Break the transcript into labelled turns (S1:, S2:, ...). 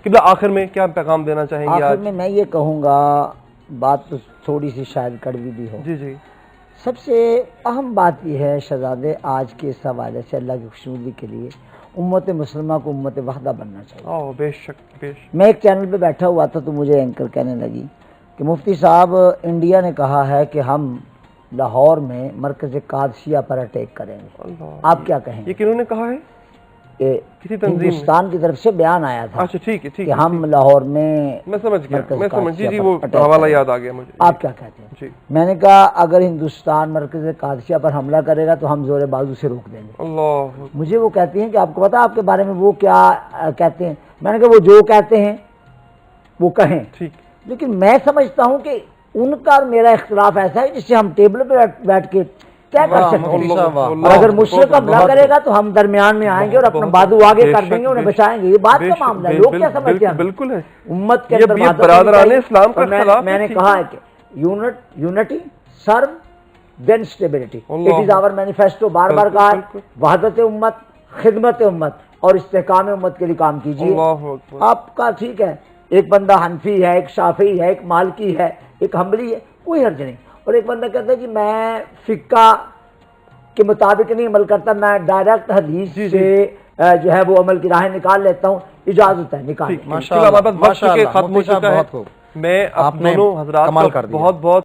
S1: قبلہ آخر میں کیا پیغام دینا چاہیں گے؟
S2: آخر میں یہ کہوں گا، بات تو تھوڑی سی شاید کڑوی بھی ہو،
S1: جی جی،
S2: سب سے اہم بات یہ ہے شہزادے آج کے اس حوالے سے اللہ کی خوشنودی کے لیے امت مسلمہ کو امت وحدہ بننا چاہیے۔
S1: بے شک بے شک۔
S2: میں ایک چینل پہ بیٹھا ہوا تھا تو مجھے اینکر کہنے لگی کہ مفتی صاحب انڈیا نے کہا ہے کہ ہم لاہور میں مرکز قادسیہ پر اٹیک کریں گے، آپ کیا کہیں گے؟
S1: یہ کنہوں نے کہا ہے؟ کسی تنظیم نے؟
S2: ہندوستان کی طرف سے بیان آیا تھا
S1: اچھا ٹھیک ہے ٹھیک
S2: کہ
S1: ہے،
S2: ہم لاہور میں
S1: میں سمجھ گیا،
S2: مرکز
S1: میں سمجھ، جی
S2: قادسیہ
S1: جی
S2: پر
S1: وہ
S2: اٹیک
S1: حوالہ
S2: کریں۔
S1: یاد آ گیا مجھے۔
S2: آپ کیا کہتے ہیں؟
S1: جی،
S2: میں نے کہا اگر ہندوستان مرکز قادسیہ پر حملہ کرے گا تو ہم زور بازو سے روک دیں گے۔
S1: اللہ،
S2: مجھے وہ کہتی ہیں کہ آپ کو پتا آپ کے بارے میں وہ کیا کہتے ہیں؟ میں نے کہا وہ جو کہتے ہیں وہ کہیں،
S1: ٹھیک،
S2: لیکن میں سمجھتا ہوں کہ ان کا اور میرا اختلاف ایسا ہے جس سے ہم ٹیبل پہ بیٹھ کے طے کر سکتے ہیں، اور اگر مشرق حملہ کرے گا تو ہم درمیان میں آئیں گے اور اپنا بازو آگے کر دیں گے، انہیں بچائیں گے۔ یہ بات کا معاملہ ہے، لوگ کیا سمجھتے ہیں؟
S1: بالکل ہے،
S2: امت کے اندر
S1: یہ برادران اسلام کا اختلاف ہے۔
S2: میں نے کہا ہے کہ یونٹی سرو دین stability, it is our manifesto, بار بار کہا ہے وحدت امت، خدمت امت اور استحکام امت کے لیے کام کیجیے۔ آپ کا ٹھیک ہے، ایک بندہ حنفی ہے، ایک شافعی ہے، ایک مالکی ہے، ایک حنبلی ہے، کوئی حرج نہیں، اور ایک بندہ کہتا ہے کہ میں فقہ کے مطابق نہیں عمل کرتا، میں ڈائریکٹ حدیث سے جو ہے وہ عمل کی راہیں نکال لیتا ہوں، اجازت ہے نکال۔
S1: ماشاءاللہ، ختم ہو چکا ہے۔ میں آپ دونوں حضرات کا بہت بہت